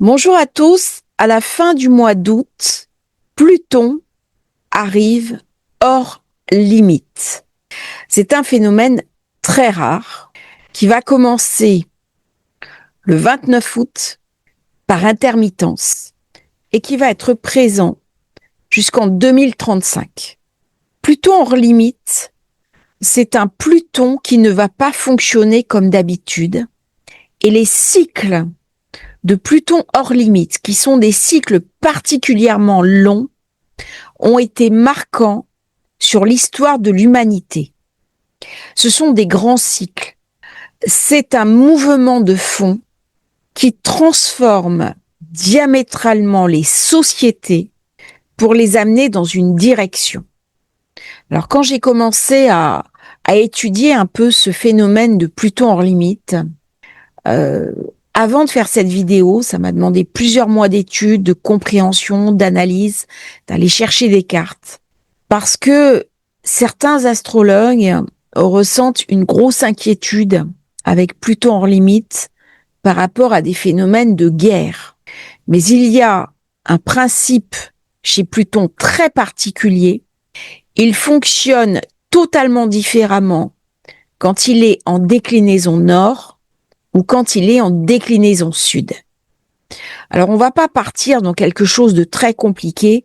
Bonjour à tous. À la fin du mois d'août, Pluton arrive hors limite. C'est un phénomène très rare qui va commencer le 29 août par intermittence et qui va être présent jusqu'en 2035. Pluton hors limite, c'est un Pluton qui ne va pas fonctionner comme d'habitude et les cycles de Pluton hors limite, qui sont des cycles particulièrement longs, ont été marquants sur l'histoire de l'humanité. Ce sont des grands cycles. C'est un mouvement de fond qui transforme diamétralement les sociétés pour les amener dans une direction. Alors quand j'ai commencé à étudier un peu ce phénomène de Pluton hors limite, avant de faire cette vidéo, ça m'a demandé plusieurs mois d'études, de compréhension, d'analyse, d'aller chercher des cartes. Parce que certains astrologues ressentent une grosse inquiétude avec Pluton hors limite par rapport à des phénomènes de guerre. Mais il y a un principe chez Pluton très particulier. Il fonctionne totalement différemment quand il est en déclinaison nord ou quand il est en déclinaison sud. Alors on va pas partir dans quelque chose de très compliqué.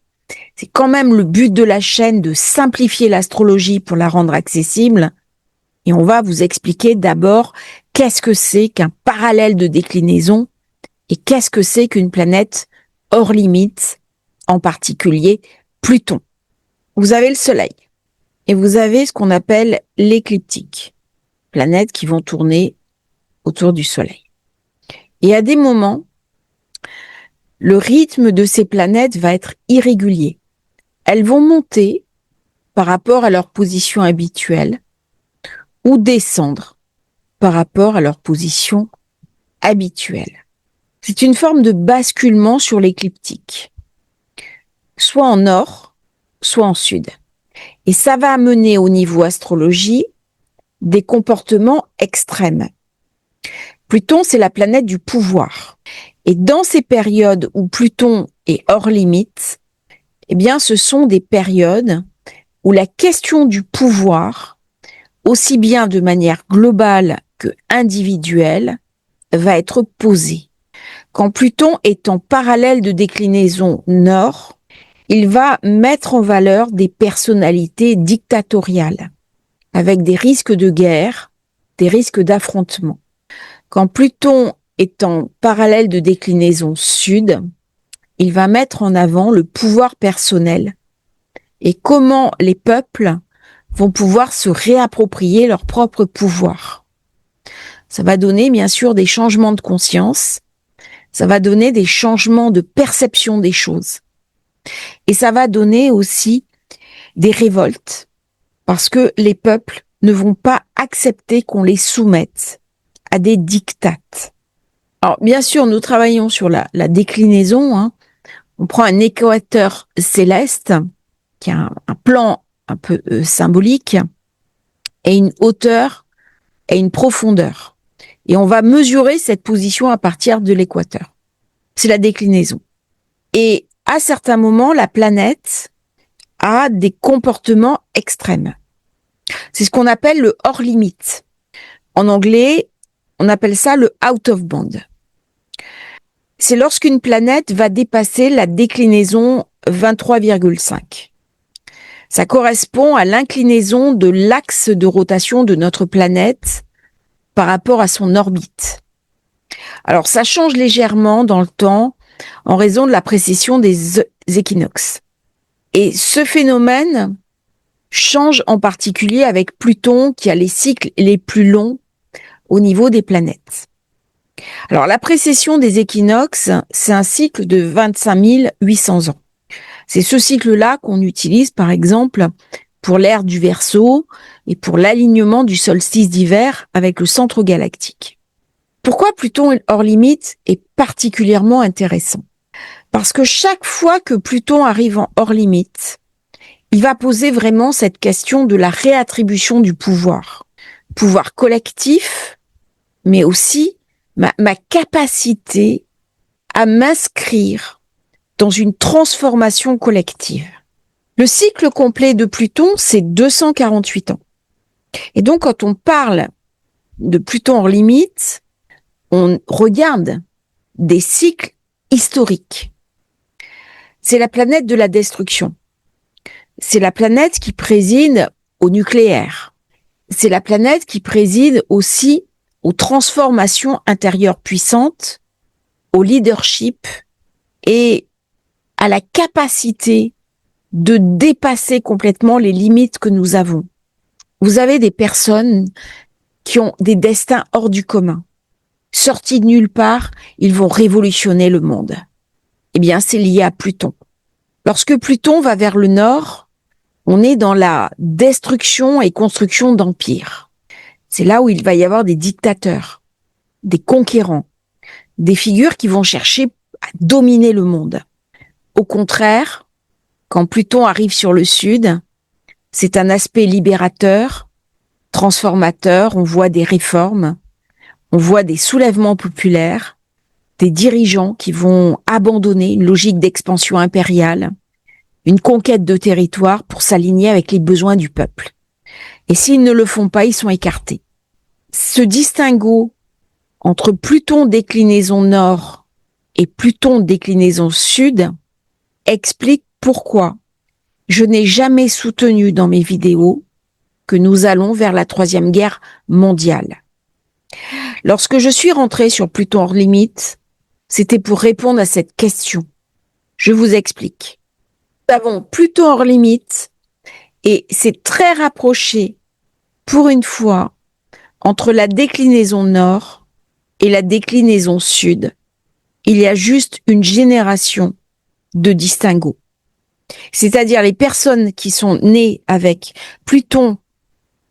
C'est quand même le but de la chaîne de simplifier l'astrologie pour la rendre accessible. Et on va vous expliquer d'abord qu'est-ce que c'est qu'un parallèle de déclinaison et qu'est-ce que c'est qu'une planète hors limite, en particulier Pluton. Vous avez le Soleil et vous avez ce qu'on appelle l'écliptique, planètes qui vont tourner autour du Soleil. Et à des moments, le rythme de ces planètes va être irrégulier. Elles vont monter par rapport à leur position habituelle ou descendre par rapport à leur position habituelle. C'est une forme de basculement sur l'écliptique, soit en nord, soit en sud. Et ça va amener au niveau astrologie des comportements extrêmes. Pluton, c'est la planète du pouvoir. Et dans ces périodes où Pluton est hors limite, eh bien, ce sont des périodes où la question du pouvoir, aussi bien de manière globale que individuelle, va être posée. Quand Pluton est en parallèle de déclinaison nord, il va mettre en valeur des personnalités dictatoriales, avec des risques de guerre, des risques d'affrontement. Quand Pluton est en parallèle de déclinaison sud, il va mettre en avant le pouvoir personnel et comment les peuples vont pouvoir se réapproprier leur propre pouvoir. Ça va donner bien sûr des changements de conscience, ça va donner des changements de perception des choses. Et ça va donner aussi des révoltes, parce que les peuples ne vont pas accepter qu'on les soumette à des diktats. Alors bien sûr, nous travaillons sur la déclinaison. On prend un équateur céleste, qui a un plan un peu symbolique, et une hauteur et une profondeur. Et on va mesurer cette position à partir de l'équateur. C'est la déclinaison. Et à certains moments, la planète a des comportements extrêmes. C'est ce qu'on appelle le hors limite. En anglais, on appelle ça le out of band. C'est lorsqu'une planète va dépasser la déclinaison 23,5. Ça correspond à l'inclinaison de l'axe de rotation de notre planète par rapport à son orbite. Alors, ça change légèrement dans le temps en raison de la précession des équinoxes. Et ce phénomène change en particulier avec Pluton qui a les cycles les plus longs au niveau des planètes. Alors, la précession des équinoxes, c'est un cycle de 25 800 ans. C'est ce cycle-là qu'on utilise, par exemple, pour l'ère du Verseau et pour l'alignement du solstice d'hiver avec le centre galactique. Pourquoi Pluton hors limite est particulièrement intéressant? Parce que chaque fois que Pluton arrive en hors limite, il va poser vraiment cette question de la réattribution du pouvoir. Pouvoir collectif, mais aussi ma capacité à m'inscrire dans une transformation collective. Le cycle complet de Pluton, c'est 248 ans. Et donc, quand on parle de Pluton hors limite, on regarde des cycles historiques. C'est la planète de la destruction. C'est la planète qui préside au nucléaire. C'est la planète qui préside aussi aux transformations intérieures puissantes, au leadership et à la capacité de dépasser complètement les limites que nous avons. Vous avez des personnes qui ont des destins hors du commun. Sortis de nulle part, ils vont révolutionner le monde. Eh bien, c'est lié à Pluton. Lorsque Pluton va vers le nord, on est dans la destruction et construction d'empires. C'est là où il va y avoir des dictateurs, des conquérants, des figures qui vont chercher à dominer le monde. Au contraire, quand Pluton arrive sur le sud, c'est un aspect libérateur, transformateur, on voit des réformes, on voit des soulèvements populaires, des dirigeants qui vont abandonner une logique d'expansion impériale, une conquête de territoire pour s'aligner avec les besoins du peuple. Et s'ils ne le font pas, ils sont écartés. Ce distinguo entre Pluton déclinaison nord et Pluton déclinaison sud explique pourquoi je n'ai jamais soutenu dans mes vidéos que nous allons vers la Troisième Guerre mondiale. Lorsque je suis rentrée sur Pluton hors limite, c'était pour répondre à cette question. Je vous explique. Nous avons Pluton hors limite et c'est très rapproché, pour une fois, entre la déclinaison nord et la déclinaison sud. Il y a juste une génération de distinguo. C'est-à-dire les personnes qui sont nées avec Pluton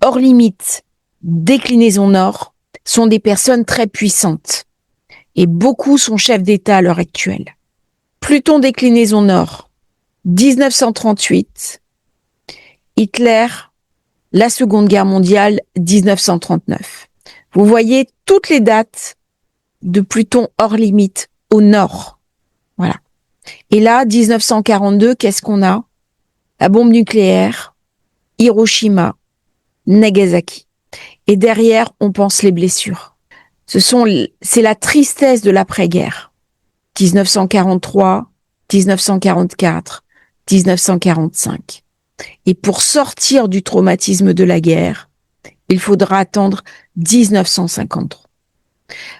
hors limite, déclinaison nord, sont des personnes très puissantes. Et beaucoup sont chefs d'État à l'heure actuelle. Pluton déclinaison nord, 1938, Hitler, la Seconde Guerre mondiale, 1939. Vous voyez toutes les dates de Pluton hors limite au nord. Voilà. Et là, 1942, qu'est-ce qu'on a? La bombe nucléaire, Hiroshima, Nagasaki. Et derrière, on pense les blessures. C'est la tristesse de l'après-guerre. 1943, 1944, 1945. Et pour sortir du traumatisme de la guerre, il faudra attendre 1953.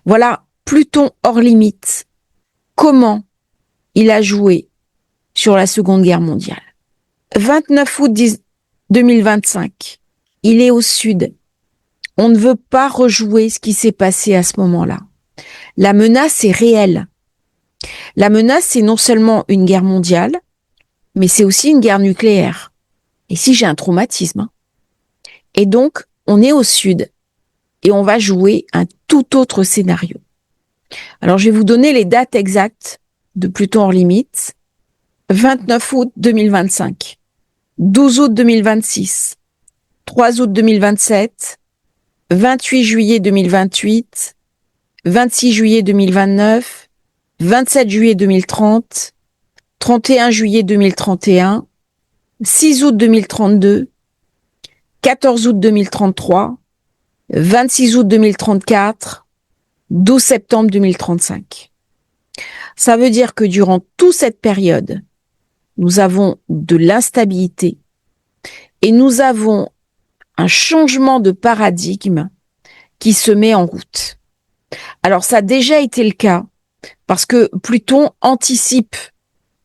Voilà Pluton hors limite. Comment il a joué sur la Seconde Guerre mondiale. 29 août 2025, il est au sud. On ne veut pas rejouer ce qui s'est passé à ce moment-là. La menace est réelle. La menace, c'est non seulement une guerre mondiale, mais c'est aussi une guerre nucléaire. Et si j'ai un traumatisme. Et donc, on est au sud et on va jouer un tout autre scénario. Alors, je vais vous donner les dates exactes de Pluton hors limite. 29 août 2025, 12 août 2026, 3 août 2027, 28 juillet 2028, 26 juillet 2029, 27 juillet 2030, 31 juillet 2031, 6 août 2032, 14 août 2033, 26 août 2034, 12 septembre 2035. Ça veut dire que durant toute cette période, nous avons de l'instabilité et nous avons un changement de paradigme qui se met en route. Alors, ça a déjà été le cas parce que Pluton anticipe.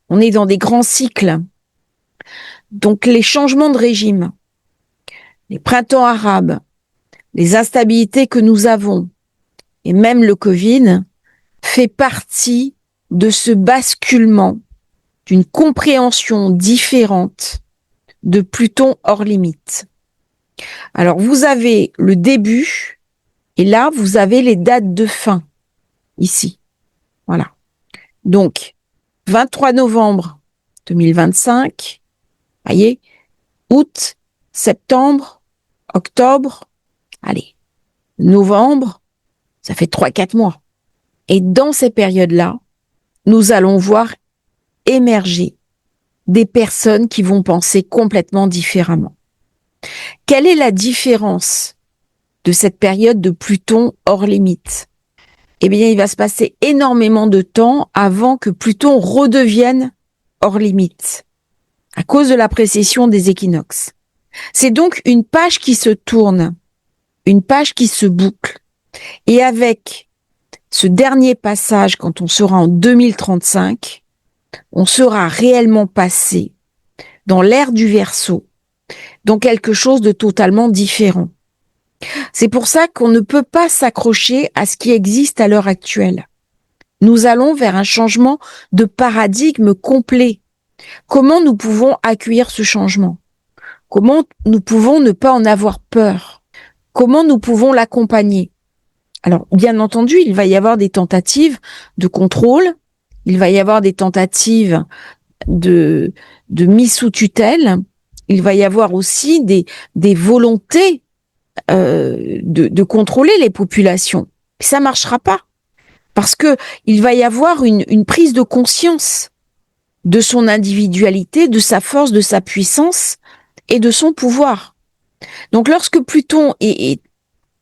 On est dans des grands cycles. Donc, les changements de régime, les printemps arabes, les instabilités que nous avons et même le Covid fait partie de ce basculement d'une compréhension différente de Pluton hors limite. Alors, vous avez le début, et là, vous avez les dates de fin, ici. Voilà. Donc, 23 novembre 2025, voyez, août, septembre, octobre, allez, novembre, ça fait 3-4 mois. Et dans ces périodes-là, nous allons voir émerger des personnes qui vont penser complètement différemment. Quelle est la différence de cette période de Pluton hors limite? Eh bien, il va se passer énormément de temps avant que Pluton redevienne hors limite, à cause de la précession des équinoxes. C'est donc une page qui se tourne, une page qui se boucle. Et avec ce dernier passage, quand on sera en 2035, on sera réellement passé dans l'ère du Verseau, dans quelque chose de totalement différent. C'est pour ça qu'on ne peut pas s'accrocher à ce qui existe à l'heure actuelle. Nous allons vers un changement de paradigme complet. Comment nous pouvons accueillir ce changement? Comment nous pouvons ne pas en avoir peur? Comment nous pouvons l'accompagner? Alors, bien entendu, il va y avoir des tentatives de contrôle, il va y avoir des tentatives de mise sous tutelle, il va y avoir aussi des volontés de contrôler les populations. Ça marchera pas parce que il va y avoir une prise de conscience de son individualité, de sa force, de sa puissance et de son pouvoir. Donc, lorsque Pluton est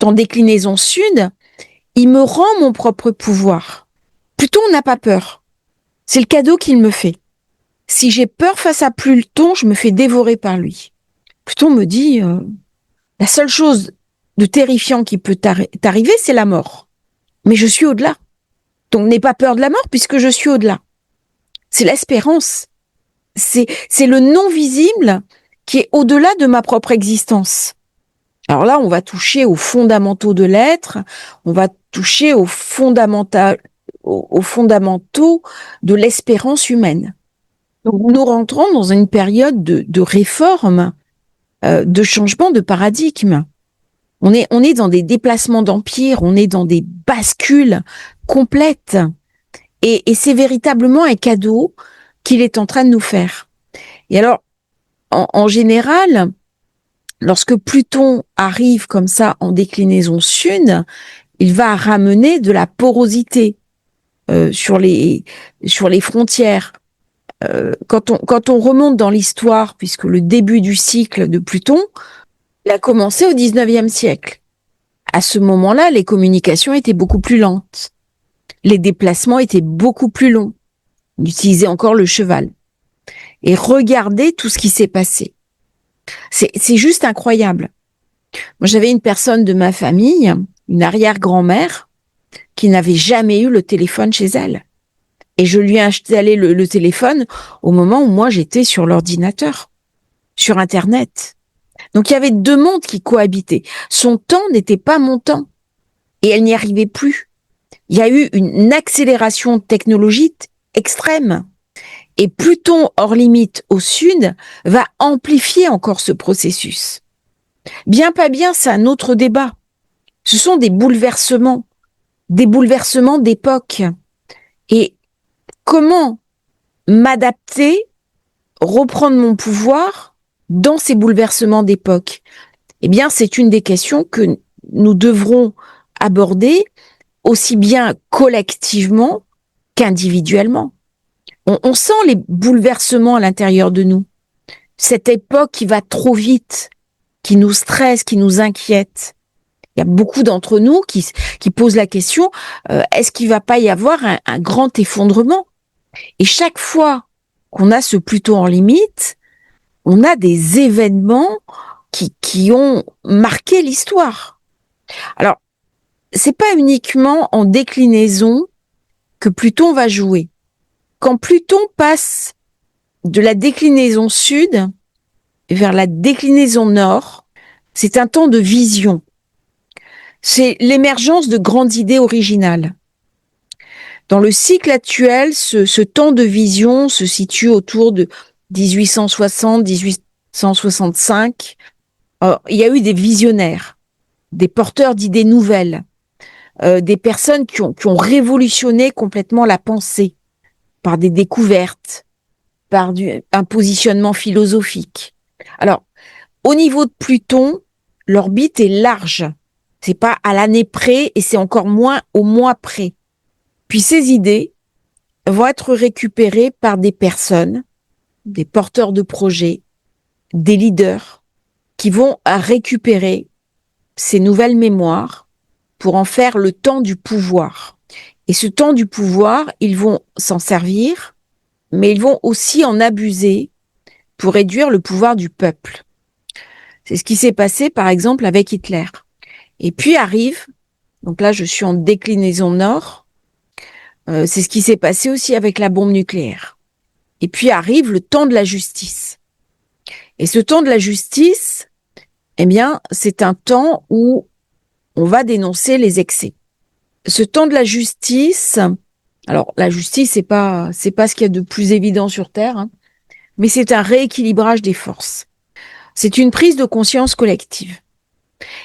en déclinaison sud, il me rend mon propre pouvoir. Pluton n'a pas peur. C'est le cadeau qu'il me fait. Si j'ai peur face à Pluton, je me fais dévorer par lui. Pluton me dit, la seule chose de terrifiant qui peut t'arriver, c'est la mort. Mais je suis au-delà. Donc n'aie pas peur de la mort puisque je suis au-delà. C'est l'espérance. C'est le non-visible qui est au-delà de ma propre existence. Alors là, on va toucher aux fondamentaux de l'être, on va toucher aux fondamentaux de l'espérance humaine. Donc nous rentrons dans une période de réforme, de changement de paradigme. On est dans des déplacements d'empire, on est dans des bascules complètes. Et c'est véritablement un cadeau qu'il est en train de nous faire. Et alors, en général, lorsque Pluton arrive comme ça en déclinaison sud, il va ramener de la porosité sur les frontières. Quand on remonte dans l'histoire, puisque le début du cycle de Pluton, il a commencé au 19e siècle. À ce moment-là, les communications étaient beaucoup plus lentes. Les déplacements étaient beaucoup plus longs. On utilisait encore le cheval. Et regardez tout ce qui s'est passé. C'est juste incroyable. Moi, j'avais une personne de ma famille, une arrière-grand-mère, qui n'avait jamais eu le téléphone chez elle. Et je lui ai installé le téléphone au moment où moi, j'étais sur l'ordinateur, sur Internet. Donc, il y avait deux mondes qui cohabitaient. Son temps n'était pas mon temps. Et elle n'y arrivait plus. Il y a eu une accélération technologique extrême. Et Pluton hors limite au sud va amplifier encore ce processus. Bien pas bien, c'est un autre débat. Ce sont des bouleversements d'époque. Et comment m'adapter, reprendre mon pouvoir dans ces bouleversements d'époque? Eh bien, c'est une des questions que nous devrons aborder aussi bien collectivement qu'individuellement. On sent les bouleversements à l'intérieur de nous. Cette époque qui va trop vite, qui nous stresse, qui nous inquiète. Il y a beaucoup d'entre nous qui posent la question, est-ce qu'il va pas y avoir un grand effondrement? Et chaque fois qu'on a ce Pluton en limite, on a des événements qui ont marqué l'histoire. Alors, c'est pas uniquement en déclinaison que Pluton va jouer. Quand Pluton passe de la déclinaison sud vers la déclinaison nord, c'est un temps de vision. C'est l'émergence de grandes idées originales. Dans le cycle actuel, ce temps de vision se situe autour de 1860, 1865. Alors, il y a eu des visionnaires, des porteurs d'idées nouvelles, des personnes qui ont révolutionné complètement la pensée par des découvertes, par un positionnement philosophique. Alors, au niveau de Pluton, l'orbite est large. C'est pas à l'année près et c'est encore moins au mois près. Puis ces idées vont être récupérés par des personnes, des porteurs de projets, des leaders, qui vont récupérer ces nouvelles mémoires pour en faire le temps du pouvoir. Et ce temps du pouvoir, ils vont s'en servir, mais ils vont aussi en abuser pour réduire le pouvoir du peuple. C'est ce qui s'est passé, par exemple, avec Hitler. Et puis arrive, donc là je suis en déclinaison nord, c'est ce qui s'est passé aussi avec la bombe nucléaire. Et puis arrive le temps de la justice. Et ce temps de la justice, eh bien, c'est un temps où on va dénoncer les excès. Ce temps de la justice, alors la justice, c'est pas ce qu'il y a de plus évident sur Terre, hein, mais c'est un rééquilibrage des forces. C'est une prise de conscience collective.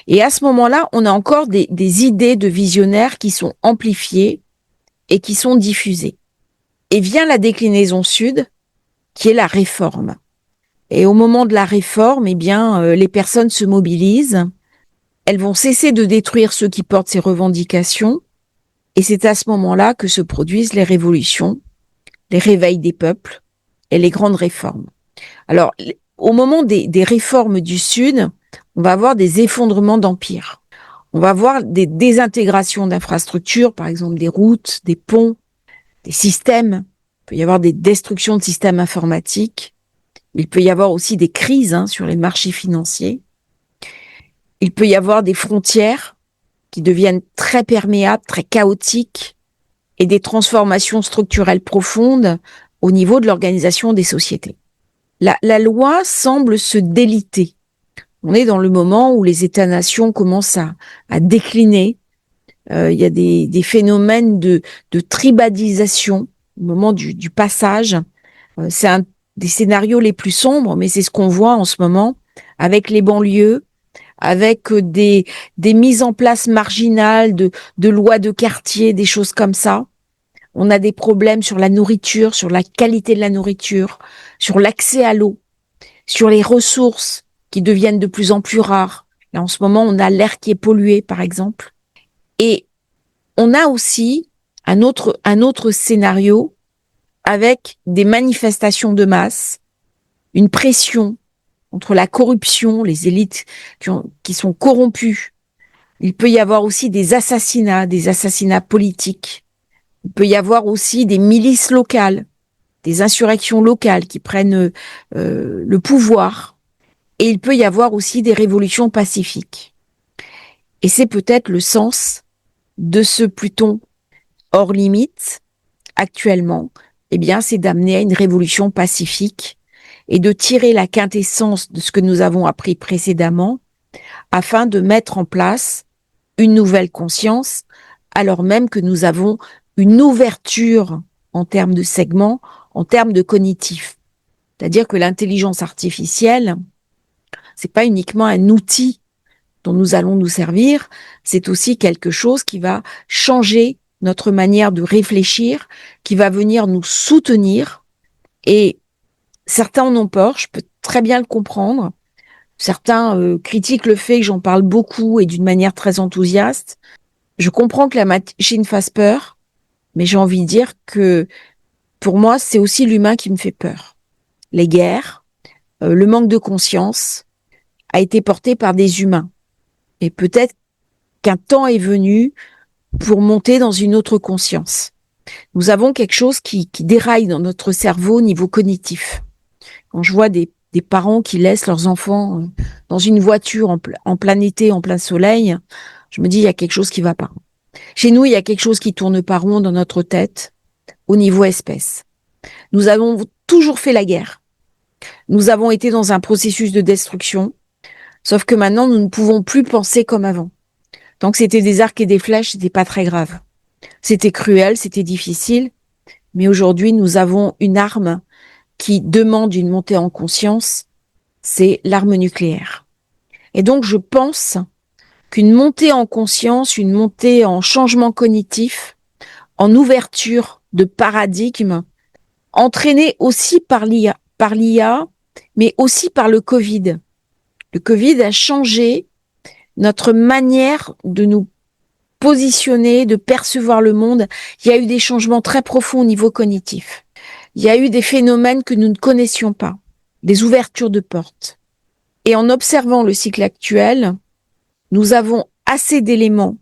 Et à ce moment-là, on a encore des idées de visionnaires qui sont amplifiées et qui sont diffusées. Et vient la déclinaison sud, qui est la réforme. Et au moment de la réforme, eh bien, les personnes se mobilisent. Elles vont cesser de détruire ceux qui portent ces revendications. Et c'est à ce moment-là que se produisent les révolutions, les réveils des peuples et les grandes réformes. Alors, au moment des réformes du Sud, on va avoir des effondrements d'empires. On va avoir des désintégrations d'infrastructures, par exemple des routes, des ponts, des systèmes. Il peut y avoir des destructions de systèmes informatiques. Il peut y avoir aussi des crises sur les marchés financiers. Il peut y avoir des frontières qui deviennent très perméables, très chaotiques, et des transformations structurelles profondes au niveau de l'organisation des sociétés. La loi semble se déliter. On est dans le moment où les États-nations commencent à décliner. Il y a des phénomènes de tribalisation au moment du passage. C'est un des scénarios les plus sombres, mais c'est ce qu'on voit en ce moment avec les banlieues, avec des mises en place marginales de lois de quartier, des choses comme ça. On a des problèmes sur la nourriture, sur la qualité de la nourriture, sur l'accès à l'eau, sur les ressources qui deviennent de plus en plus rares. Là, en ce moment, on a l'air qui est pollué, par exemple. Et on a aussi un autre scénario avec des manifestations de masse, une pression entre la corruption, les élites qui sont corrompues. Il peut y avoir aussi des assassinats politiques. Il peut y avoir aussi des milices locales, des insurrections locales qui prennent le pouvoir. Et il peut y avoir aussi des révolutions pacifiques. Et c'est peut-être le sens de ce Pluton hors limite actuellement. Eh bien, c'est d'amener à une révolution pacifique et de tirer la quintessence de ce que nous avons appris précédemment afin de mettre en place une nouvelle conscience, alors même que nous avons une ouverture en termes de segments, en termes de cognitif. C'est-à-dire que l'intelligence artificielle, c'est pas uniquement un outil dont nous allons nous servir, c'est aussi quelque chose qui va changer notre manière de réfléchir, qui va venir nous soutenir. Et certains en ont peur, je peux très bien le comprendre. Certains critiquent le fait que j'en parle beaucoup et d'une manière très enthousiaste. Je comprends que la machine fasse peur, mais j'ai envie de dire que pour moi, c'est aussi l'humain qui me fait peur. Les guerres, le manque de conscience a été porté par des humains. Et peut-être qu'un temps est venu pour monter dans une autre conscience. Nous avons quelque chose qui déraille dans notre cerveau au niveau cognitif. Quand je vois des parents qui laissent leurs enfants dans une voiture en plein été, en plein soleil, je me dis, il y a quelque chose qui va pas. Chez nous, il y a quelque chose qui tourne pas rond dans notre tête au niveau espèce. Nous avons toujours fait la guerre. Nous avons été dans un processus de destruction, sauf que maintenant, nous ne pouvons plus penser comme avant. Tant que c'était des arcs et des flèches, c'était pas très grave. C'était cruel, c'était difficile, mais aujourd'hui, nous avons une arme qui demande une montée en conscience, c'est l'arme nucléaire. Et donc, je pense qu'une montée en conscience, une montée en changement cognitif, en ouverture de paradigme, entraînée aussi par l'IA, mais aussi par le Covid. Le Covid a changé notre manière de nous positionner, de percevoir le monde. Il y a eu des changements très profonds au niveau cognitif. Il y a eu des phénomènes que nous ne connaissions pas, des ouvertures de portes. Et en observant le cycle actuel, nous avons assez d'éléments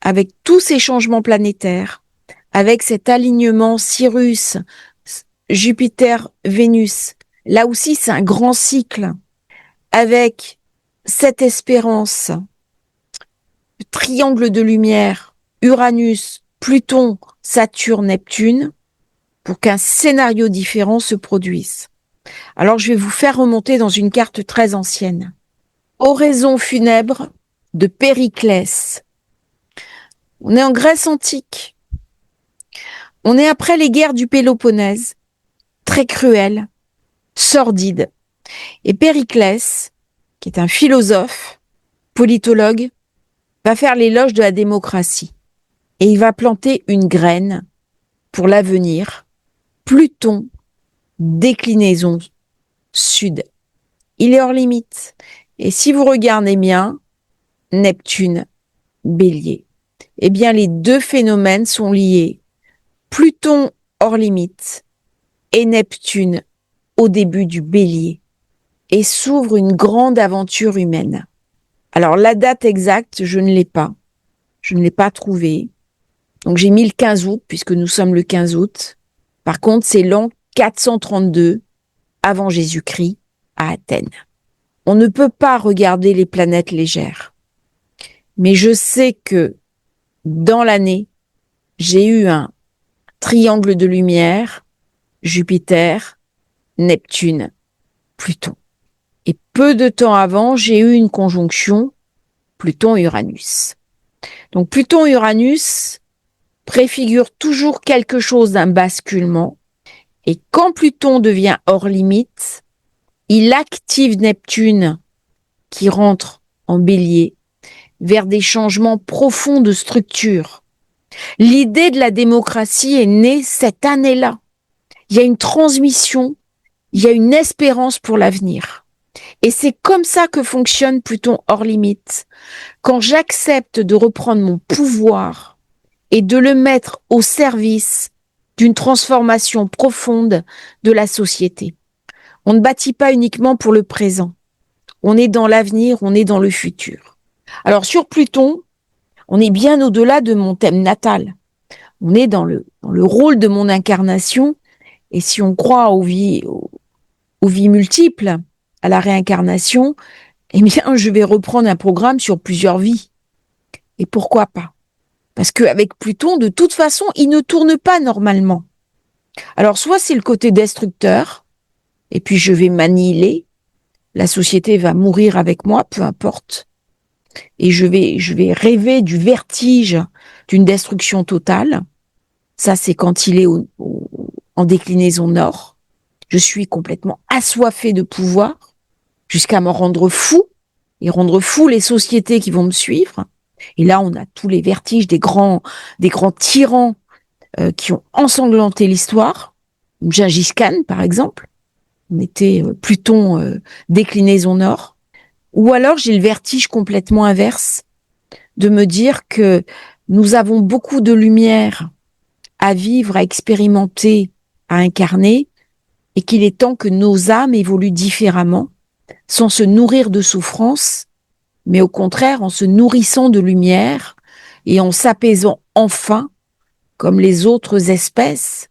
avec tous ces changements planétaires, avec cet alignement Cyrus, Jupiter, Vénus. Là aussi, c'est un grand cycle avec cette espérance, le triangle de lumière, Uranus, Pluton, Saturne, Neptune, pour qu'un scénario différent se produise. Alors, je vais vous faire remonter dans une carte très ancienne. Oraison funèbre de Périclès. On est en Grèce antique. On est après les guerres du Péloponnèse, très cruelles, sordides. Et Périclès, qui est un philosophe, politologue, va faire l'éloge de la démocratie. Et il va planter une graine pour l'avenir. Pluton, déclinaison sud. Il est hors limite. Et si vous regardez bien, Neptune, Bélier. Eh bien, les deux phénomènes sont liés. Pluton hors limite et Neptune au début du Bélier. Et s'ouvre une grande aventure humaine. Alors, la date exacte, je ne l'ai pas. Je ne l'ai pas trouvée. Donc, j'ai mis le 15 août, puisque nous sommes le 15 août. Par contre, c'est l'an 432 avant Jésus-Christ à Athènes. On ne peut pas regarder les planètes légères. Mais je sais que dans l'année, j'ai eu un triangle de lumière, Jupiter, Neptune, Pluton. Et peu de temps avant, j'ai eu une conjonction Pluton-Uranus. Donc Pluton-Uranus préfigure toujours quelque chose d'un basculement. Et quand Pluton devient hors limite, il active Neptune qui rentre en Bélier vers des changements profonds de structure. L'idée de la démocratie est née cette année-là. Il y a une transmission, il y a une espérance pour l'avenir. Et c'est comme ça que fonctionne Pluton hors limite. Quand j'accepte de reprendre mon pouvoir et de le mettre au service d'une transformation profonde de la société. On ne bâtit pas uniquement pour le présent. On est dans l'avenir, on est dans le futur. Alors sur Pluton, on est bien au-delà de mon thème natal. On est dans le rôle de mon incarnation. Et si on croit aux vies multiples, à la réincarnation, eh bien, je vais reprendre un programme sur plusieurs vies. Et pourquoi pas? Parce qu'avec Pluton, de toute façon, il ne tourne pas normalement. Alors, soit c'est le côté destructeur, et puis je vais m'annihiler, la société va mourir avec moi, peu importe, et je vais rêver du vertige d'une destruction totale. Ça, c'est quand il est en déclinaison nord. Je suis complètement assoiffé de pouvoir, jusqu'à me rendre fou, et rendre fou les sociétés qui vont me suivre. Et là, on a tous les vertiges des grands tyrans qui ont ensanglanté l'histoire. Gengis Khan, par exemple. On était Pluton déclinaison nord. Ou alors, j'ai le vertige complètement inverse de me dire que nous avons beaucoup de lumière à vivre, à expérimenter, à incarner, et qu'il est temps que nos âmes évoluent différemment, sans se nourrir de souffrance, mais au contraire en se nourrissant de lumière et en s'apaisant enfin, comme les autres espèces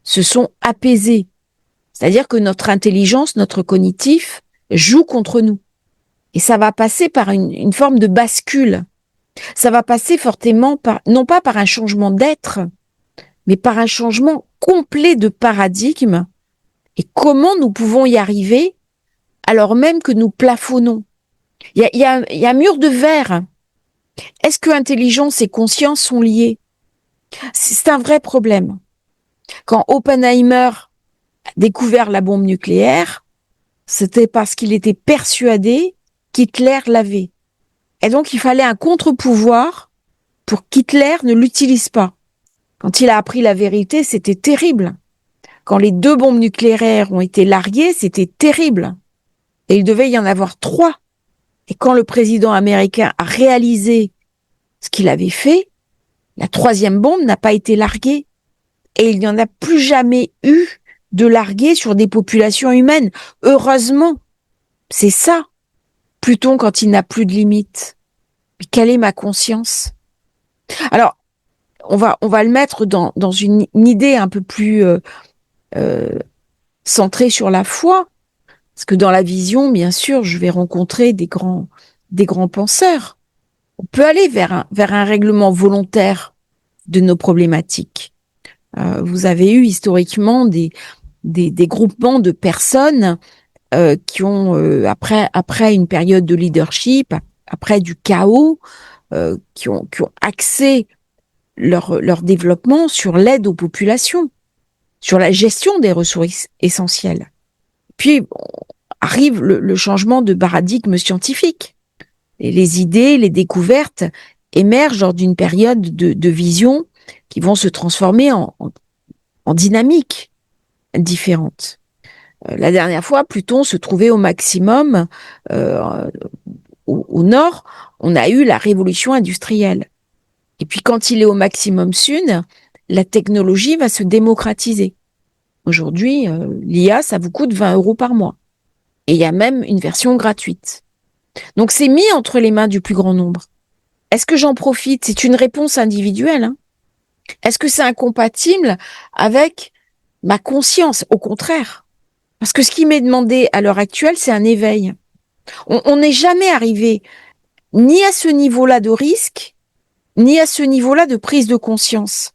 se sont apaisées. C'est-à-dire que notre intelligence, notre cognitif joue contre nous. Et ça va passer par une forme de bascule. Ça va passer fortement non pas par un changement d'être, mais par un changement complet de paradigme. Et comment nous pouvons y arriver alors même que nous plafonnons? Il y a un mur de verre. Est-ce que intelligence et conscience sont liées? C'est un vrai problème. Quand Oppenheimer a découvert la bombe nucléaire, c'était parce qu'il était persuadé qu'Hitler l'avait. Et donc, il fallait un contre-pouvoir pour qu'Hitler ne l'utilise pas. Quand il a appris la vérité, c'était terrible. Quand les 2 bombes nucléaires ont été larguées, c'était terrible. Et il devait y en avoir 3. Et quand le président américain a réalisé ce qu'il avait fait, la troisième bombe n'a pas été larguée. Et il n'y en a plus jamais eu de larguée sur des populations humaines. Heureusement, c'est ça. Pluton quand il n'a plus de limites. Mais quelle est ma conscience? Alors, on va le mettre dans une idée un peu plus centrée sur la foi. Parce que dans la vision, bien sûr, je vais rencontrer des grands penseurs. On peut aller vers un règlement volontaire de nos problématiques. Vous avez eu historiquement des groupements de personnes qui ont, après une période de leadership, après du chaos, qui ont axé leur développement sur l'aide aux populations, sur la gestion des ressources essentielles. Puis arrive le changement de paradigme scientifique. Et les idées, les découvertes émergent lors d'une période de vision qui vont se transformer en dynamiques différentes. La dernière fois, Pluton se trouvait au maximum au nord. On a eu la révolution industrielle. Et puis quand il est au maximum sud, la technologie va se démocratiser. Aujourd'hui, l'IA, ça vous coûte 20 € par mois. Et il y a même une version gratuite. Donc c'est mis entre les mains du plus grand nombre. Est-ce que j'en profite? C'est une réponse individuelle. Hein. Est-ce que c'est incompatible avec ma conscience? Au contraire. Parce que ce qui m'est demandé à l'heure actuelle, c'est un éveil. On n'est jamais arrivé ni à ce niveau-là de risque, ni à ce niveau-là de prise de conscience.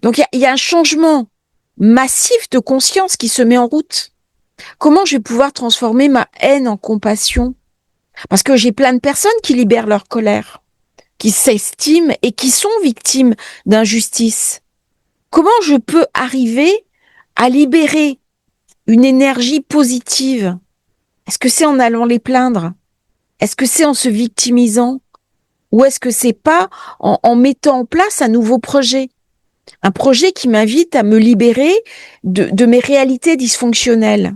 Donc il y a un changement massif de conscience qui se met en route. Comment je vais pouvoir transformer ma haine en compassion? Parce que j'ai plein de personnes qui libèrent leur colère, qui s'estiment et qui sont victimes d'injustice. Comment je peux arriver à libérer une énergie positive? Est-ce que c'est en allant les plaindre? Est-ce que c'est en se victimisant? Ou est-ce que c'est pas en mettant en place un nouveau projet? Un projet qui m'invite à me libérer de mes réalités dysfonctionnelles.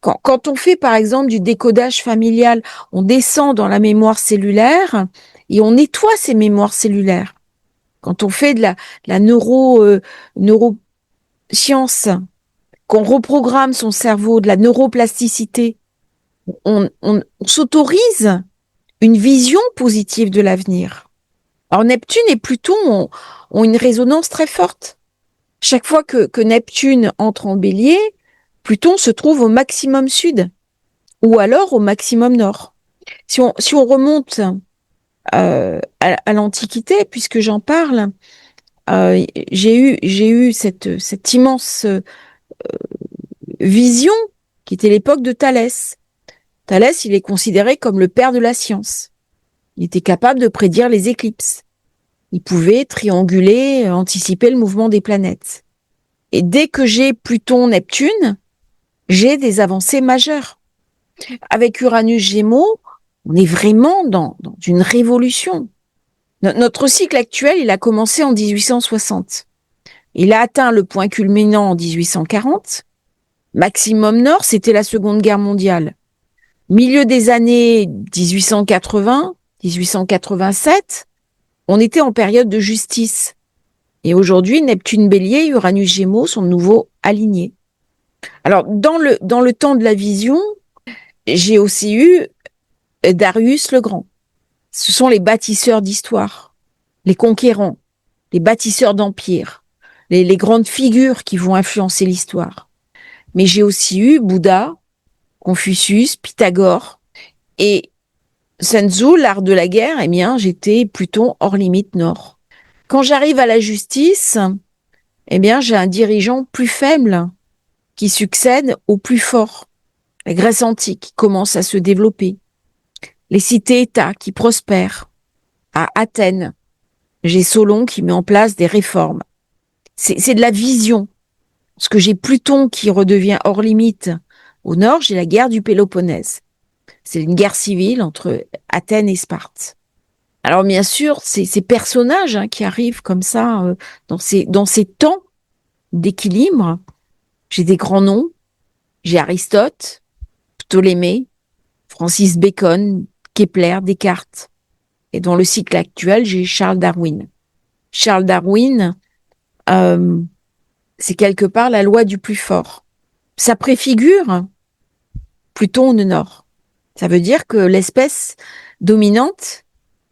Quand on fait par exemple du décodage familial, on descend dans la mémoire cellulaire et on nettoie ces mémoires cellulaires. Quand on fait de la neuroscience, qu'on reprogramme son cerveau, de la neuroplasticité, on s'autorise une vision positive de l'avenir. Alors Neptune et Pluton ont une résonance très forte. Chaque fois que Neptune entre en Bélier, Pluton se trouve au maximum sud ou alors au maximum nord. Si on remonte à l'Antiquité, puisque j'en parle, j'ai eu cette immense vision qui était l'époque de Thalès. Thalès, il est considéré comme le père de la science. Il était capable de prédire les éclipses. Il pouvait trianguler, anticiper le mouvement des planètes. Et dès que j'ai Pluton-Neptune, j'ai des avancées majeures. Avec Uranus-Gémeaux, on est vraiment dans une révolution. Notre cycle actuel, il a commencé en 1860. Il a atteint le point culminant en 1840. Maximum Nord, c'était la Seconde Guerre mondiale. Milieu des années 1880, 1887, on était en période de justice. Et aujourd'hui, Neptune Bélier, Uranus Gémeaux sont de nouveau alignés. Alors, dans le temps de la vision, j'ai aussi eu Darius le Grand. Ce sont les bâtisseurs d'histoire, les conquérants, les bâtisseurs d'empires, les grandes figures qui vont influencer l'histoire. Mais j'ai aussi eu Bouddha, Confucius, Pythagore et Sun Tzu, l'art de la guerre. Eh bien, j'étais Pluton hors limite nord. Quand j'arrive à la justice, eh bien, j'ai un dirigeant plus faible qui succède au plus fort. La Grèce antique commence à se développer. Les cités-États qui prospèrent. À Athènes, j'ai Solon qui met en place des réformes. C'est de la vision. Parce que j'ai Pluton qui redevient hors limite. Au nord, j'ai la guerre du Péloponnèse. C'est une guerre civile entre Athènes et Sparte. Alors bien sûr, ces personnages qui arrivent comme ça dans ces temps d'équilibre, j'ai des grands noms. J'ai Aristote, Ptolémée, Francis Bacon, Kepler, Descartes. Et dans le cycle actuel, j'ai Charles Darwin. Charles Darwin, c'est quelque part la loi du plus fort. Ça préfigure Pluton au nord. Ça veut dire que l'espèce dominante,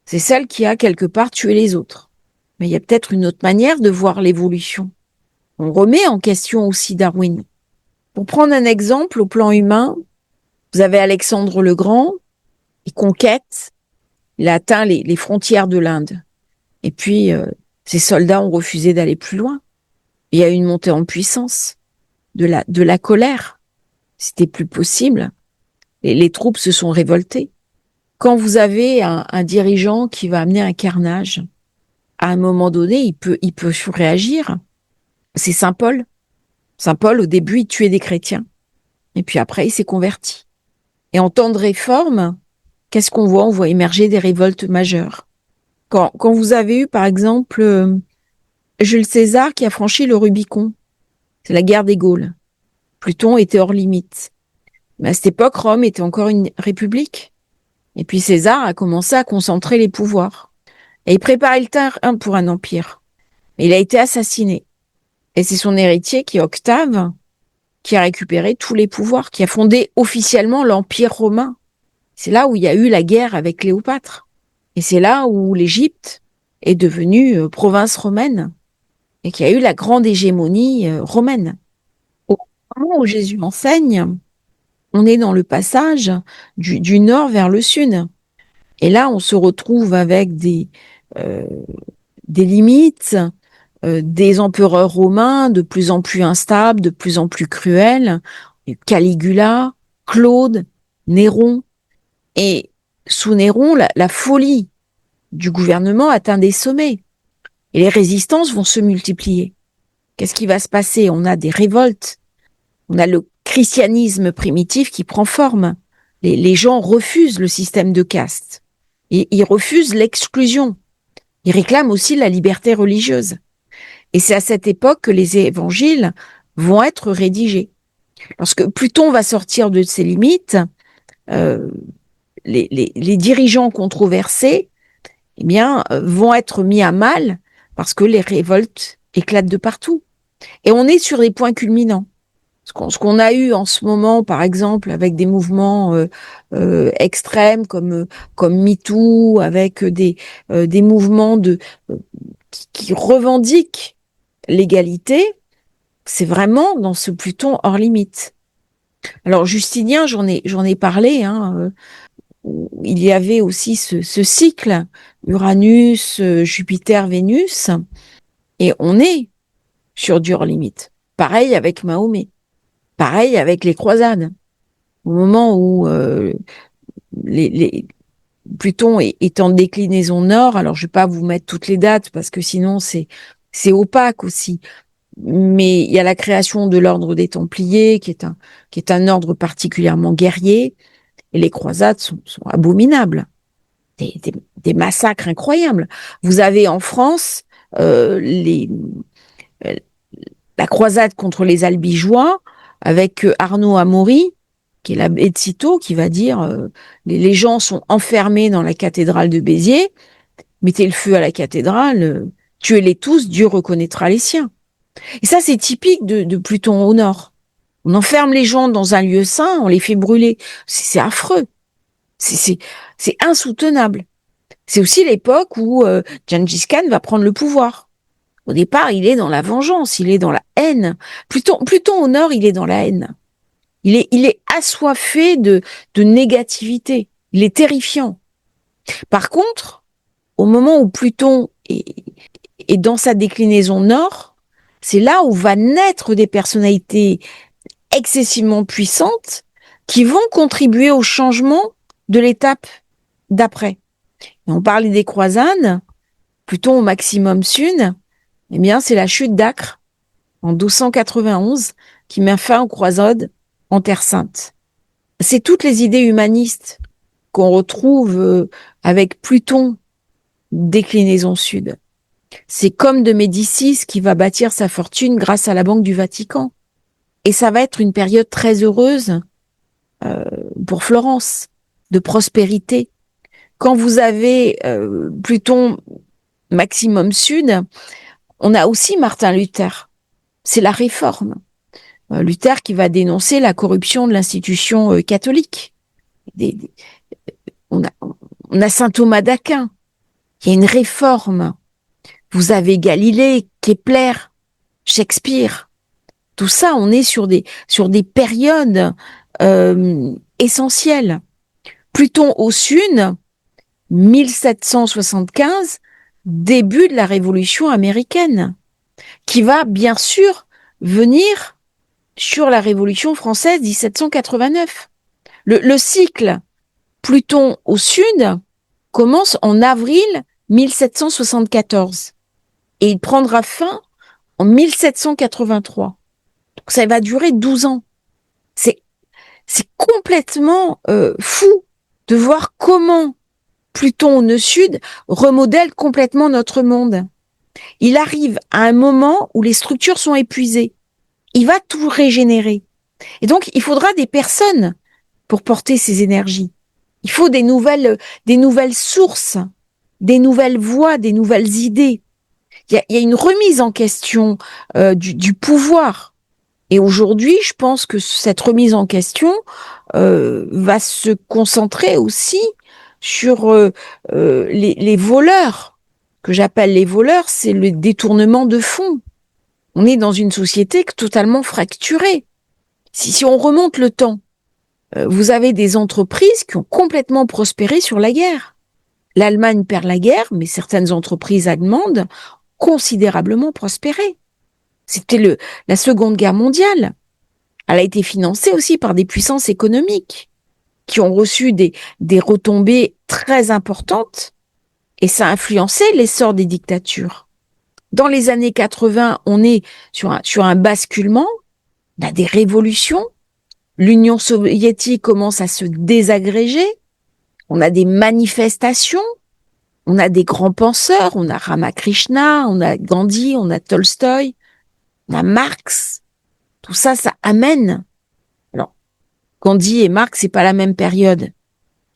c'est celle qui a quelque part tué les autres. Mais il y a peut-être une autre manière de voir l'évolution. On remet en question aussi Darwin. Pour prendre un exemple au plan humain, vous avez Alexandre le Grand, il conquête, il a atteint les frontières de l'Inde. Et puis, ses soldats ont refusé d'aller plus loin. Il y a eu une montée en puissance, de la colère. C'était plus possible. Les troupes se sont révoltées. Quand vous avez un dirigeant qui va amener un carnage, à un moment donné, il peut réagir. C'est Saint Paul. Saint Paul, au début, il tuait des chrétiens. Et puis après, il s'est converti. Et en temps de réforme, qu'est-ce qu'on voit? On voit émerger des révoltes majeures. Quand vous avez eu, par exemple, Jules César qui a franchi le Rubicon, c'est la guerre des Gaules. Pluton était hors limite. Mais à cette époque, Rome était encore une république. Et puis César a commencé à concentrer les pouvoirs. Et il préparait le terrain pour un empire. Mais il a été assassiné. Et c'est son héritier qui est Octave, qui a récupéré tous les pouvoirs, qui a fondé officiellement l'Empire romain. C'est là où il y a eu la guerre avec Cléopâtre. Et c'est là où l'Égypte est devenue province romaine et qu'il y a eu la grande hégémonie romaine. Au moment où Jésus enseigne, on est dans le passage du nord vers le sud. Et là, on se retrouve avec euh, des limites, des empereurs romains de plus en plus instables, de plus en plus cruels, Caligula, Claude, Néron. Et sous Néron, la folie du gouvernement atteint des sommets. Et les résistances vont se multiplier. Qu'est-ce qui va se passer? On a des révoltes. On a le christianisme primitif qui prend forme. Les gens refusent le système de caste. Et ils refusent l'exclusion. Ils réclament aussi la liberté religieuse. Et c'est à cette époque que les évangiles vont être rédigés. Lorsque Pluton va sortir de ses limites, euh, les dirigeants controversés eh bien, vont être mis à mal parce que les révoltes éclatent de partout. Et on est sur des points culminants. Ce qu'on a eu en ce moment, par exemple, avec des mouvements extrêmes comme MeToo, avec des mouvements qui revendiquent l'égalité, c'est vraiment dans ce Pluton hors limite. Alors Justinien, j'en ai parlé, hein, il y avait aussi ce cycle Uranus, Jupiter, Vénus, et on est sur du hors limite. Pareil avec Mahomet, pareil avec les croisades. Au moment où les Pluton est en déclinaison nord, alors je vais pas vous mettre toutes les dates parce que sinon c'est opaque aussi. Mais il y a la création de l'ordre des Templiers qui est un ordre particulièrement guerrier, et les croisades sont abominables. Des massacres incroyables. Vous avez en France euh, les, euh, la croisade contre les Albigeois avec Arnaud Amaury, qui est l'abbé de Cîteaux, qui va dire les gens sont enfermés dans la cathédrale de Béziers, mettez le feu à la cathédrale, tuez-les tous, Dieu reconnaîtra les siens. Et ça, c'est typique de Pluton au nord. On enferme les gens dans un lieu saint, on les fait brûler. C'est affreux. C'est insoutenable. C'est aussi l'époque où Gengis Khan va prendre le pouvoir. Au départ, il est dans la vengeance, il est dans la haine. Pluton au nord, il est dans la haine. Il est assoiffé de négativité. Il est terrifiant. Par contre, au moment où Pluton est dans sa déclinaison nord, c'est là où va naître des personnalités excessivement puissantes qui vont contribuer au changement de l'étape d'après. Et on parlait des croisades, Pluton au maximum sud, eh bien, c'est la chute d'Acre en 1291 qui met fin aux croisades en Terre Sainte. C'est toutes les idées humanistes qu'on retrouve avec Pluton, déclinaison sud. C'est comme de Médicis qui va bâtir sa fortune grâce à la Banque du Vatican. Et ça va être une période très heureuse pour Florence, de prospérité. Quand vous avez Pluton maximum sud, on a aussi Martin Luther. C'est la réforme. Luther qui va dénoncer la corruption de l'institution catholique. On a saint Thomas d'Aquin. Il y a une réforme. Vous avez Galilée, Kepler, Shakespeare. Tout ça, on est sur des périodes essentielles. Pluton au sud, 1775, début de la Révolution américaine, qui va bien sûr venir sur la Révolution française 1789. Le cycle Pluton au sud commence en avril 1774 et il prendra fin en 1783. Donc ça va durer 12 ans. C'est complètement fou de voir comment Pluton au nœud sud remodèle complètement notre monde. Il arrive à un moment où les structures sont épuisées. Il va tout régénérer. Et donc, il faudra des personnes pour porter ces énergies. Il faut des nouvelles sources, des nouvelles voies, des nouvelles idées. Il y a une remise en question du pouvoir. Et aujourd'hui, je pense que cette remise en question va se concentrer aussi sur les voleurs, que j'appelle les voleurs, c'est le détournement de fonds. On est dans une société totalement fracturée. Si on remonte le temps, vous avez des entreprises qui ont complètement prospéré sur la guerre. L'Allemagne perd la guerre, mais certaines entreprises allemandes ont considérablement prospéré. C'était la Seconde Guerre mondiale. Elle a été financée aussi par des puissances économiques qui ont reçu des retombées très importantes et ça a influencé l'essor des dictatures. Dans les années 80, on est sur un basculement, on a des révolutions, l'Union soviétique commence à se désagréger, on a des manifestations, on a des grands penseurs, on a Ramakrishna, on a Gandhi, on a Tolstoï, on a Marx. Tout ça, ça amène. Alors, Gandhi et Marx, c'est pas la même période.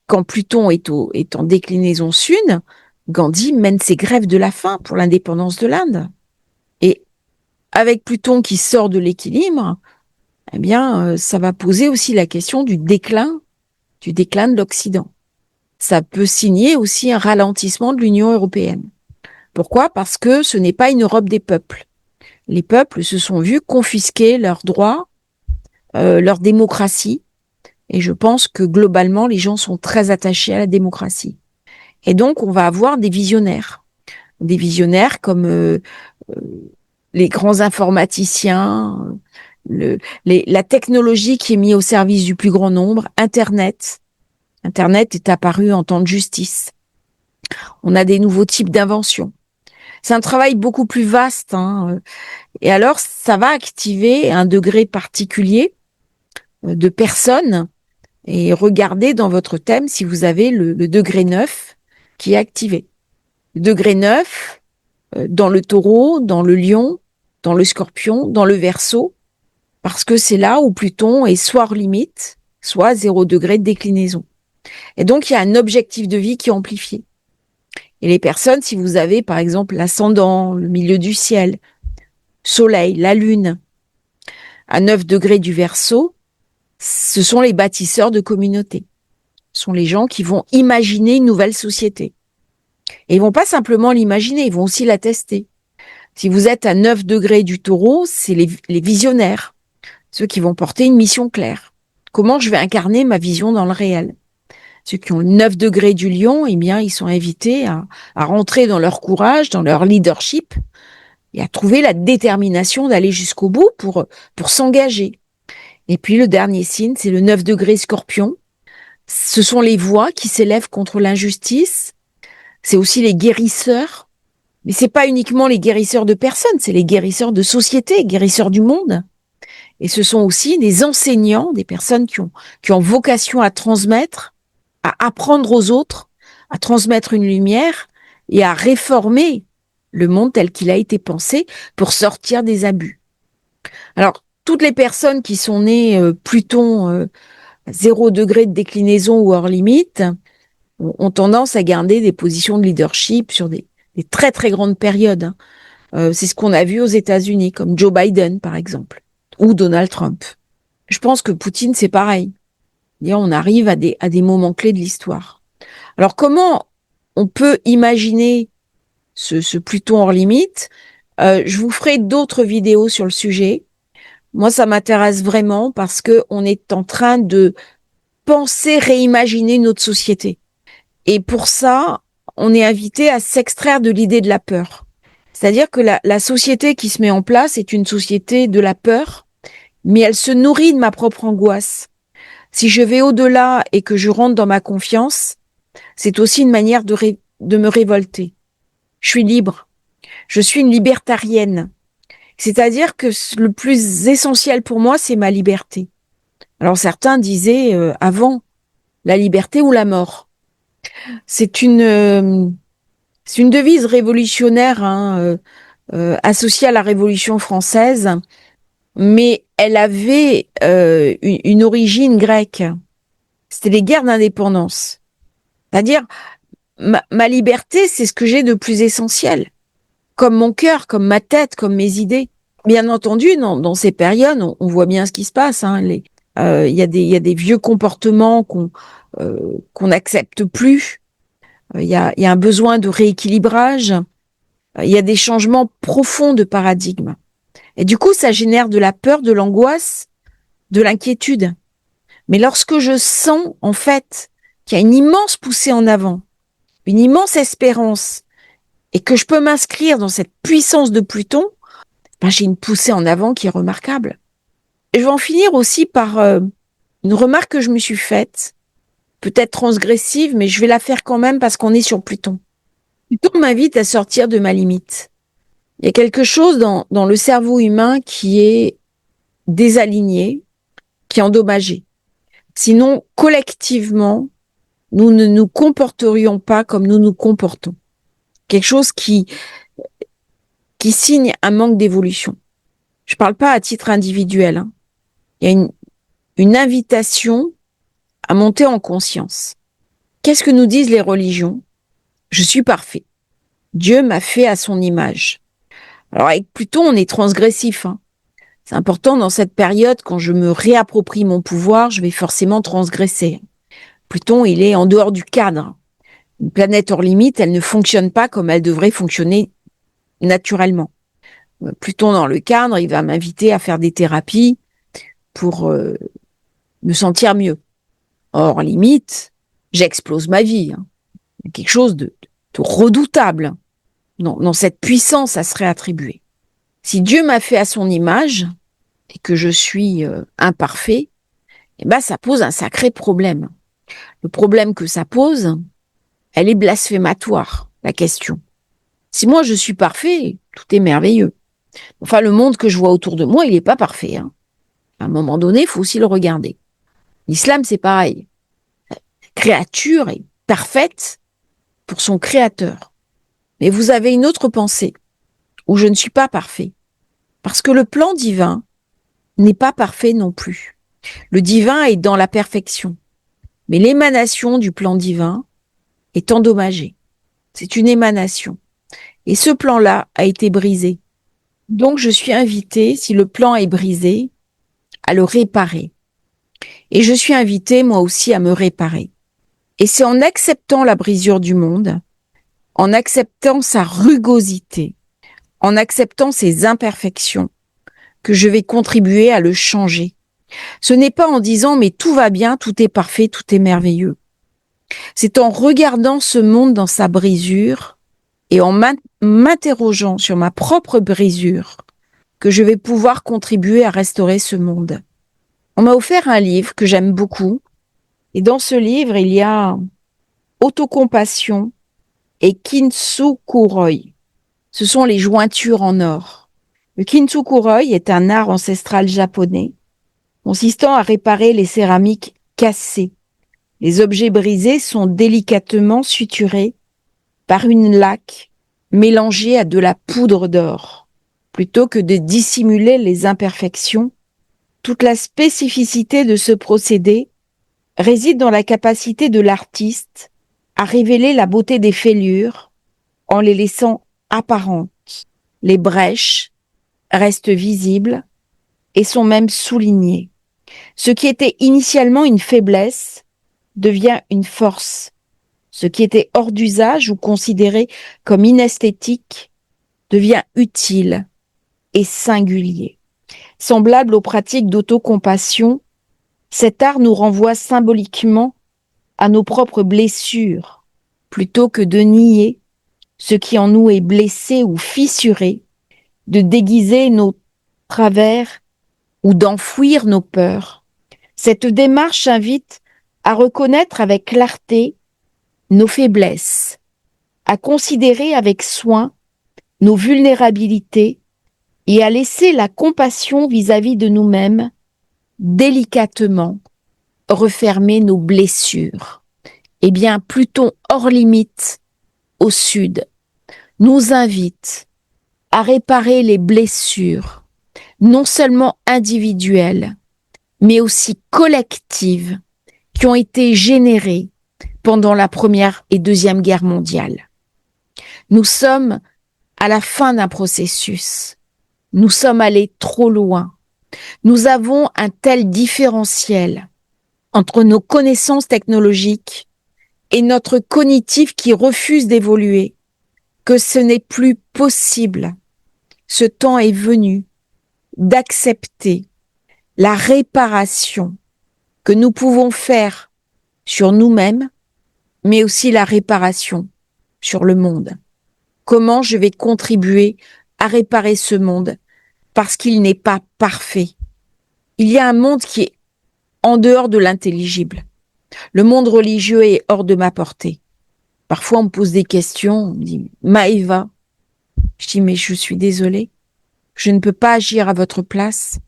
Quand Pluton est en déclinaison sud, Gandhi mène ses grèves de la faim pour l'indépendance de l'Inde. Et avec Pluton qui sort de l'équilibre, eh bien, ça va poser aussi la question du déclin de l'Occident. Ça peut signer aussi un ralentissement de l'Union européenne. Pourquoi ? Parce que ce n'est pas une Europe des peuples. Les peuples se sont vus confisquer leurs droits, leur démocratie, et je pense que globalement, les gens sont très attachés à la démocratie. Et donc, on va avoir des visionnaires comme les grands informaticiens, la technologie qui est mise au service du plus grand nombre, Internet. Internet est apparu en temps de justice. On a des nouveaux types d'inventions. C'est un travail beaucoup plus vaste, hein. Et alors, ça va activer un degré particulier de personnes. Et regardez dans votre thème si vous avez le degré 9 qui est activé. Le degré 9, dans le taureau, dans le lion, dans le scorpion, dans le verseau, parce que c'est là où Pluton est soit hors limite, soit 0 degré de déclinaison. Et donc, il y a un objectif de vie qui est amplifié. Et les personnes, si vous avez par exemple l'ascendant, le milieu du ciel, soleil, la lune, à 9 degrés du verseau, ce sont les bâtisseurs de communautés. Ce sont les gens qui vont imaginer une nouvelle société. Et ils vont pas simplement l'imaginer, ils vont aussi la tester. Si vous êtes à 9 degrés du taureau, c'est les visionnaires, ceux qui vont porter une mission claire. Comment je vais incarner ma vision dans le réel ? Ceux qui ont le 9 degrés du lion, eh bien, ils sont invités à rentrer dans leur courage, dans leur leadership et à trouver la détermination d'aller jusqu'au bout pour s'engager. Et puis, le dernier signe, c'est le 9 degrés scorpion. Ce sont les voix qui s'élèvent contre l'injustice. C'est aussi les guérisseurs. Mais c'est pas uniquement les guérisseurs de personnes, c'est les guérisseurs de société, guérisseurs du monde. Et ce sont aussi des enseignants, des personnes qui ont vocation à transmettre, à apprendre aux autres, à transmettre une lumière et à réformer le monde tel qu'il a été pensé pour sortir des abus. Alors, toutes les personnes qui sont nées Pluton 0 degré de déclinaison ou hors limite ont tendance à garder des positions de leadership sur des très très grandes périodes, hein. C'est ce qu'on a vu aux États-Unis, comme Joe Biden par exemple, ou Donald Trump. Je pense que Poutine c'est pareil. On arrive à des moments clés de l'histoire. Alors comment on peut imaginer ce Pluton hors limite? Je vous ferai d'autres vidéos sur le sujet. Moi, ça m'intéresse vraiment parce que on est en train de penser, réimaginer notre société. Et pour ça, on est invité à s'extraire de l'idée de la peur. C'est-à-dire que la société qui se met en place est une société de la peur, mais elle se nourrit de ma propre angoisse. Si je vais au-delà et que je rentre dans ma confiance, c'est aussi une manière de me révolter. Je suis libre. Je suis une libertarienne. C'est-à-dire que le plus essentiel pour moi, c'est ma liberté. Alors certains disaient avant, la liberté ou la mort. C'est une devise révolutionnaire, hein, associée à la Révolution française, mais elle avait une origine grecque. C'était les guerres d'indépendance. C'est-à-dire, ma liberté, c'est ce que j'ai de plus essentiel, comme mon cœur, comme ma tête, comme mes idées. Bien entendu, dans ces périodes, on voit bien ce qui se passe, hein. Il y a des vieux comportements qu'on n'accepte plus. Il y a un besoin de rééquilibrage. Il y a des changements profonds de paradigme. Et du coup, ça génère de la peur, de l'angoisse, de l'inquiétude. Mais lorsque je sens, en fait, qu'il y a une immense poussée en avant, une immense espérance, et que je peux m'inscrire dans cette puissance de Pluton, j'ai une poussée en avant qui est remarquable. Et je vais en finir aussi par une remarque que je me suis faite, peut-être transgressive, mais je vais la faire quand même parce qu'on est sur Pluton. Pluton m'invite à sortir de ma limite. Il y a quelque chose dans le cerveau humain qui est désaligné, qui est endommagé. Sinon, collectivement, nous ne nous comporterions pas comme nous nous comportons. Quelque chose qui signe un manque d'évolution. Je parle pas à titre individuel, hein. Il y a une invitation à monter en conscience. Qu'est-ce que nous disent les religions? Je suis parfait. Dieu m'a fait à son image. Alors avec Pluton, on est transgressif, hein. C'est important dans cette période, quand je me réapproprie mon pouvoir, je vais forcément transgresser. Pluton, il est en dehors du cadre. Une planète hors limite, elle ne fonctionne pas comme elle devrait fonctionner naturellement. Pluton dans le cadre, il va m'inviter à faire des thérapies pour me sentir mieux. Hors limite, j'explose ma vie, hein. Quelque chose de redoutable. Dans cette puissance à se réattribuer. Si Dieu m'a fait à son image et que je suis imparfait, ça pose un sacré problème. Le problème que ça pose, elle est blasphématoire, la question. Si moi je suis parfait, tout est merveilleux. Enfin, le monde que je vois autour de moi, il n'est pas parfait, hein. À un moment donné, il faut aussi le regarder. L'islam, c'est pareil. La créature est parfaite pour son créateur. Mais vous avez une autre pensée, où je ne suis pas parfait. Parce que le plan divin n'est pas parfait non plus. Le divin est dans la perfection. Mais l'émanation du plan divin est endommagée. C'est une émanation. Et ce plan-là a été brisé. Donc je suis invitée, si le plan est brisé, à le réparer. Et je suis invitée, moi aussi, à me réparer. Et c'est en acceptant la brisure du monde, en acceptant sa rugosité, en acceptant ses imperfections, que je vais contribuer à le changer. Ce n'est pas en disant « mais tout va bien, tout est parfait, tout est merveilleux ». C'est en regardant ce monde dans sa brisure et en m'interrogeant sur ma propre brisure que je vais pouvoir contribuer à restaurer ce monde. On m'a offert un livre que j'aime beaucoup, et dans ce livre, il y a autocompassion et kintsukuroi. Ce sont les jointures en or. Le kintsukuroi est un art ancestral japonais consistant à réparer les céramiques cassées. Les objets brisés sont délicatement suturés par une laque mélangée à de la poudre d'or. Plutôt que de dissimuler les imperfections, toute la spécificité de ce procédé réside dans la capacité de l'artiste à révéler la beauté des fêlures en les laissant apparentes. Les brèches restent visibles et sont même soulignées. Ce qui était initialement une faiblesse devient une force. Ce qui était hors d'usage ou considéré comme inesthétique devient utile et singulier. Semblable aux pratiques d'autocompassion, cet art nous renvoie symboliquement à nos propres blessures, plutôt que de nier ce qui en nous est blessé ou fissuré, de déguiser nos travers ou d'enfouir nos peurs. Cette démarche invite à reconnaître avec clarté nos faiblesses, à considérer avec soin nos vulnérabilités et à laisser la compassion vis-à-vis de nous-mêmes délicatement refermer nos blessures. Eh bien, Pluton hors limite au sud nous invite à réparer les blessures, non seulement individuelles, mais aussi collectives, qui ont été générées pendant la Première et Deuxième Guerre mondiale. Nous sommes à la fin d'un processus. Nous sommes allés trop loin. Nous avons un tel différentiel entre nos connaissances technologiques et notre cognitif qui refuse d'évoluer, que ce n'est plus possible. Ce temps est venu d'accepter la réparation que nous pouvons faire sur nous-mêmes, mais aussi la réparation sur le monde. Comment je vais contribuer à réparer ce monde parce qu'il n'est pas parfait. Il y a un monde qui est en dehors de l'intelligible. Le monde religieux est hors de ma portée. Parfois, on me pose des questions, on me dit « Maëva ». Je dis « Mais je suis désolée, je ne peux pas agir à votre place.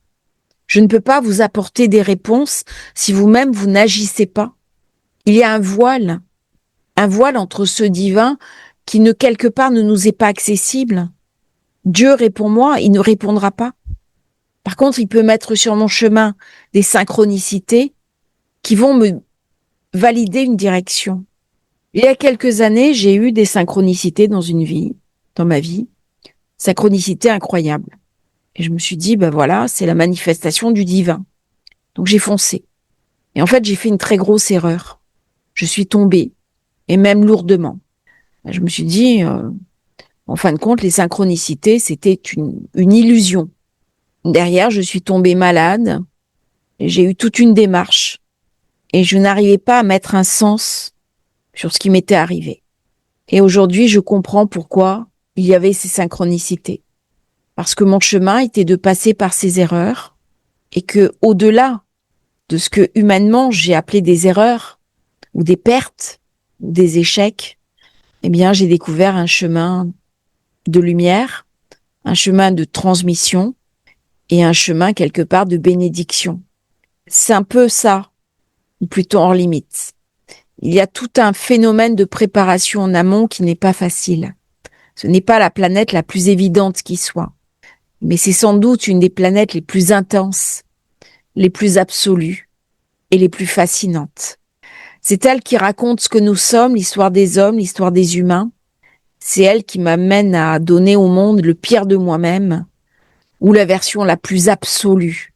Je ne peux pas vous apporter des réponses si vous-même, vous n'agissez pas. Il y a un voile entre ce divin qui ne quelque part ne nous est pas accessible. Dieu répond-moi, il ne répondra pas. Par contre, il peut mettre sur mon chemin des synchronicités qui vont me valider une direction. Il y a quelques années, j'ai eu des synchronicités dans ma vie, synchronicités incroyables. Et je me suis dit, ben voilà, c'est la manifestation du divin. Donc j'ai foncé. Et en fait, j'ai fait une très grosse erreur. Je suis tombée, et même lourdement. Je me suis dit, en fin de compte, les synchronicités, c'était une illusion. Derrière, je suis tombée malade, et j'ai eu toute une démarche, et je n'arrivais pas à mettre un sens sur ce qui m'était arrivé. Et aujourd'hui, je comprends pourquoi il y avait ces synchronicités. Parce que mon chemin était de passer par ces erreurs, et que, au-delà de ce que humainement j'ai appelé des erreurs, ou des pertes, ou des échecs, eh bien, j'ai découvert un chemin de lumière, un chemin de transmission et un chemin quelque part de bénédiction. C'est un peu ça, ou plutôt hors limite. Il y a tout un phénomène de préparation en amont qui n'est pas facile. Ce n'est pas la planète la plus évidente qui soit, mais c'est sans doute une des planètes les plus intenses, les plus absolues et les plus fascinantes. C'est elle qui raconte ce que nous sommes, l'histoire des hommes, l'histoire des humains. C'est elle qui m'amène à donner au monde le pire de moi-même ou la version la plus absolue,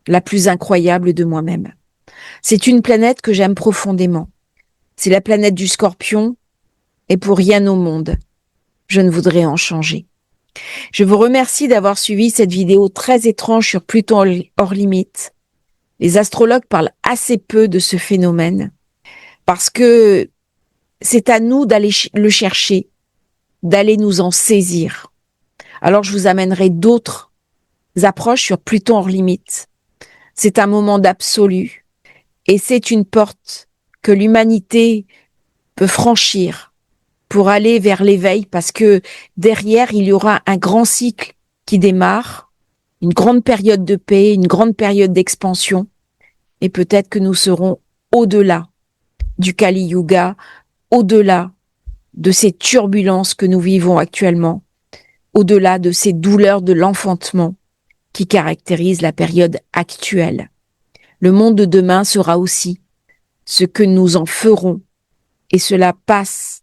la plus incroyable de moi-même. C'est une planète que j'aime profondément. C'est la planète du Scorpion et pour rien au monde, je ne voudrais en changer. Je vous remercie d'avoir suivi cette vidéo très étrange sur Pluton hors limite. Les astrologues parlent assez peu de ce phénomène parce que c'est à nous d'aller le chercher, d'aller nous en saisir. Alors je vous amènerai d'autres approches sur Pluton hors limite. C'est un moment d'absolu et c'est une porte que l'humanité peut franchir pour aller vers l'éveil parce que derrière, il y aura un grand cycle qui démarre, une grande période de paix, une grande période d'expansion et peut-être que nous serons au-delà du Kali Yuga, au-delà de ces turbulences que nous vivons actuellement, au-delà de ces douleurs de l'enfantement qui caractérisent la période actuelle. Le monde de demain sera aussi ce que nous en ferons Et cela passe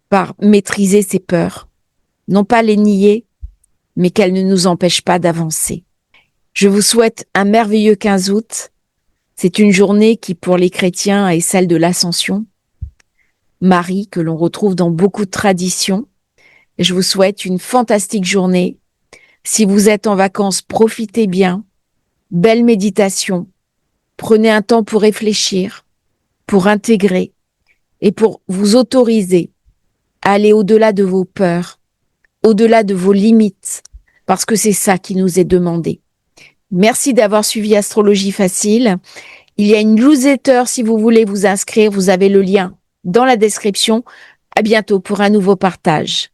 par maîtriser ses peurs. Non pas les nier, mais qu'elles ne nous empêchent pas d'avancer. Je vous souhaite un merveilleux 15 août. C'est une journée qui, pour les chrétiens, est celle de l'Ascension. Marie, que l'on retrouve dans beaucoup de traditions. Je vous souhaite une fantastique journée. Si vous êtes en vacances, profitez bien. Belle méditation. Prenez un temps pour réfléchir, pour intégrer et pour vous autoriser à aller au-delà de vos peurs, au-delà de vos limites, parce que c'est ça qui nous est demandé. Merci d'avoir suivi Astrologie Facile. Il y a une newsletter si vous voulez vous inscrire. Vous avez le lien dans la description. À bientôt pour un nouveau partage.